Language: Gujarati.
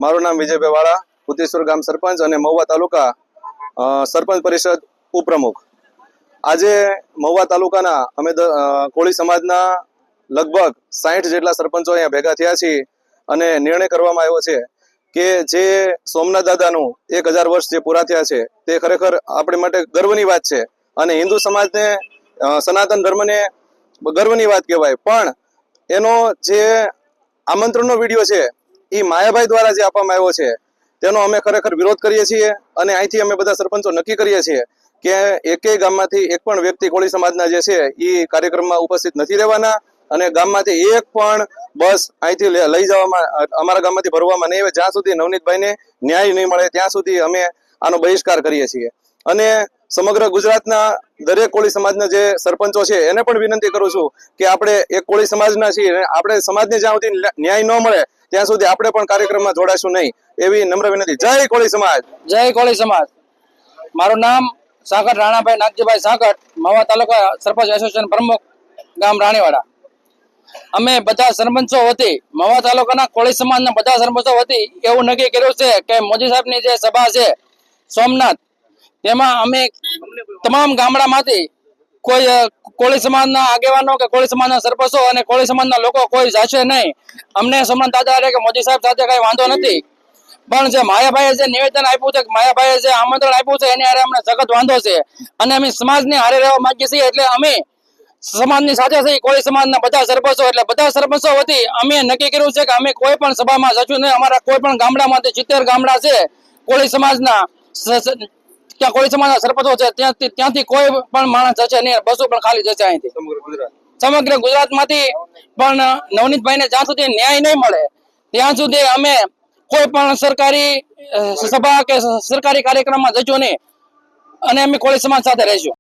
મારું નામ વિજયભાઈ વાળા, ભૂતેશ્વર ગામ સરપંચ અને મહુવા તાલુકા સરપંચ પરિષદ ઉપપ્રમુખ। આજે મહુવા તાલુકાના અમે કોળી સમાજના લગભગ 60 જેટલા સરપંચો અહીંયા ભેગા થયા છીએ અને નિર્ણય કરવામાં આવ્યો છે કે જે સોમનાથ દાદાનું 1000 વર્ષ જે પૂરા થયા છે તે ખરેખર આપણી માટે ગર્વની વાત છે અને હિન્દુ સમાજને સનાતન ધર્મને ગર્વની વાત કહેવાય। પણ એનો જે આમંત્રણનો વિડીયો છે એ માયાભાઈ દ્વારા જે આપવામાં આવ્યો છે તેનો અમે ખરેખર વિરોધ કરીએ છીએ અને અહીંથી અમે બધા સરપંચો નક્કી કરીએ છીએ કે એકેય ગામમાંથી એક પણ વ્યક્તિ કોળી સમાજના જે છે એ કાર્યક્રમમાં ઉપસ્થિત નથી રહેવાના અને ગામમાંથી એક પણ બસ અહીંથી લઈ જવામાં અમારા ગામમાંથી ભરવામાં નહીં આવે જ્યાં સુધી નવનીતભાઈને ન્યાય નહીં મળે ત્યાં સુધી અમે આનો બહિષ્કાર કરીએ છીએ। અને સમગ્ર ગુજરાતના દરેક કોળી સમાજના જે સરપંચો છે એને પણ વિનંતી કરું છું કે આપણે એક કોળી સમાજના છીએ, આપણે સમાજને જ્યાં સુધી ન્યાય ન મળે ત્યાં સુધી આપણે પણ કાર્યક્રમમાં જોડાશું નહીં એવી નમ્ર વિનંતી। જય કોળી સમાજ, જય કોળી સમાજ। મારું નામ સાકર રાણાભાઈ નાગજીભાઈ સાકર, મહુવા તાલુકા સરપંચ એસોસિએશન પ્રમુખ, ગામ રાણીવાડા। અમે બધા સરપંચો વતી મહુવા તાલુકાના કોળી સમાજના બધા સરપંચો વતી એવું નક્કી કર્યું છે કે મોદી સાહેબની જે સભા છે સોમનાથ, તેમાં અમે તમામ ગામડામાંથી કોઈ કોળી સમાજના આગેવાનો કે કોળી સમાજના સરપંચો અને કોળી સમાજના લોકો કોઈ જશે નહીં। અમને સોમનાથ દાદા કે મોદી સાહેબ સાથે કઈ વાંધો નથી, પણ જે માયાભાઈએ જે નિવેદન આપ્યું છે, માયાભાઈએ જે આમંત્રણ આપ્યું છે એની હારે અમને સખત વાંધો છે અને અમે સમાજને હારે રહેવા માંગીએ છીએ। એટલે અમે સમાજની સાથે થઈ કોળી સમાજના બધા સરપંચો એટલે બધા સરપંચો વતી અમે નક્કી કર્યું છે કે અમે કોઈ પણ સભામાં જશું નહીં। અમારા કોઈ પણ ગામડામાંથી 70 ગામડા છે કોળી સમાજના, ત્યાં કોળી સમાજના સરપંચો છે ત્યાંથી કોઈ પણ માણસ જશે નહીં, બસો પણ ખાલી જશે અહીંથી સમગ્ર ગુજરાતમાંથી। પણ નવનીતભાઈને જ્યાં સુધી ન્યાય નહીં મળે ત્યાં સુધી અમે કોઈ પણ સરકારી સભા કે સરકારી કાર્યક્રમમાં જશું નહીં અને અમે કોળી સમાજ સાથે રહીશું।